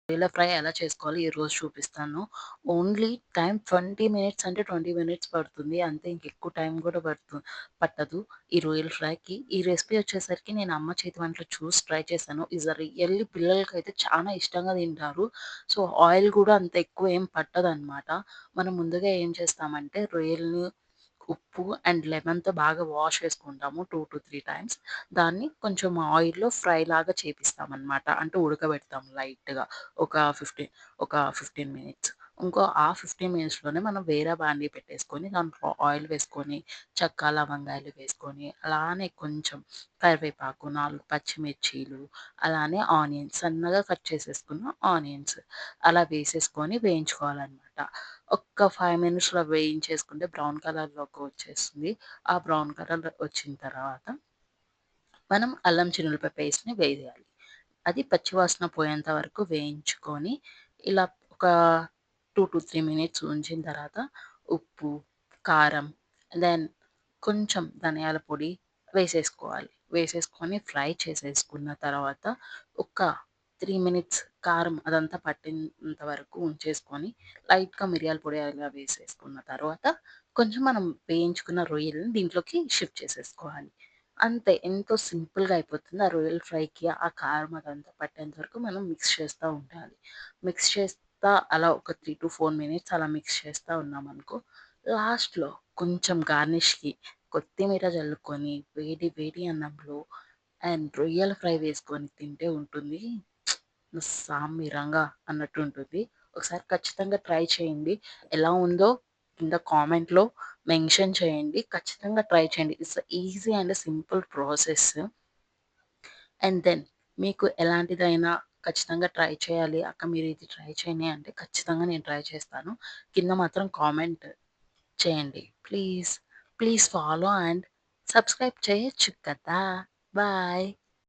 రొయ్యల ఫ్రై ఎలా చేసుకోవాలో ఈరోజు చూపిస్తాను. ఓన్లీ టైం 20 మినిట్స్ అంటే 20 మినిట్స్ పడుతుంది. అంతే ఇంకెక్కువ టైం కూడా పట్టదు ఈ రొయ్యల ఫ్రైకి. ఈ రెసిపీ వచ్చేసరికి నేను అమ్మ చేతి వంటలు చూసి ట్రై చేశాను. ఇది రియల్లీ పిల్లలకైతే చాలా ఇష్టంగా తింటారు. సో, ఆయిల్ కూడా అంత ఎక్కువ ఏం పట్టదనమాట. మనం ముందుగా ఏం చేస్తామంటే రొయ్యలని ఉప్పు అండ్ లెమన్‌తో బాగా వాష్ చేసుకుంటాము 2-3 టైమ్స్. దాన్ని కొంచెం ఆయిల్‌లో ఫ్రై లాగా చేపిస్తామనమాట. అంటే ఉడకబెడతాం లైట్‌గా ఒక 15 మినిట్స్. ఆ 15 మినిట్స్‌లోనే మనం వేరే బాండీ పెట్టేసుకొని దాంట్లో ఆయిల్ వేసుకొని, చెక్క, లవంగాయలు వేసుకొని, అలానే కొంచెం కరివేపాకు, 4 పచ్చిమిర్చీలు, అలానే ఆనియన్స్ సన్నగా కట్ చేసేసుకున్న ఆనియన్స్ అలా వేసేసుకొని వేయించుకోవాలనమాట. ఒక్క 5 మినిట్స్‌లో వేయించేసుకుంటే బ్రౌన్ కలర్‌లోకి వచ్చేస్తుంది. ఆ బ్రౌన్ కలర్ వచ్చిన తర్వాత మనం అల్లం చిన్నుల్లిపాయ పేస్ట్‌ని వేయాలి. అది పచ్చివాసన పోయేంత వరకు వేయించుకొని, ఇలా ఒక 2-3 మినిట్స్ ఉంచిన తర్వాత ఉప్పు, కారం, దెన్ కొంచెం ధనియాల పొడి వేసేసుకోవాలి. వేసేసుకొని ఫ్రై చేసేసుకున్న తర్వాత ఒక 3 మినిట్స్ కారం అదంతా పట్టేంత వరకు ఉంచేసుకొని, లైట్‌గా మిరియాల పొడి అలా వేసేసుకున్న తర్వాత కొంచెం మనం వేయించుకున్న రొయ్యలని దీంట్లోకి షిఫ్ట్ చేసేసుకోవాలి. అంతే. ఎంతో సింపుల్‌గా అయిపోతుంది. ఆ రొయ్యల ఫ్రైకి ఆ కారం అదంతా పట్టేంత వరకు మనం మిక్స్ చేస్తా ఉండాలి. మిక్స్ చేస్తా అలా ఒక 3-4 మినిట్స్ అలా మిక్స్ చేస్తా ఉన్నామనుకో, లాస్ట్‌లో కొంచెం గార్నిష్‌కి కొత్తిమీర జల్లుకొని వేడి వేడి అన్నంలో అండ్ రొయ్యల ఫ్రై వేసుకొని తింటే ఉంటుంది. సామిరంగా అన్నట్టు ఉంటుంది. ఒకసారి ఖచ్చితంగా ట్రై చేయండి. ఎలా ఉందో కింద కామెంట్‌లో మెన్షన్ చేయండి. ఖచ్చితంగా ట్రై చేయండి. It's easy and simple process. And then మీకు ఎలాంటిదైనా ఖచ్చితంగా ట్రై చేయాలి. అక్క మీరు ఇది ట్రై చేయండి అంటే ఖచ్చితంగా నేను ట్రై చేస్తాను. కింద మాత్రం కామెంట్ చేయండి. Please, please follow and subscribe చేయొచ్చు కదా! బాయ్.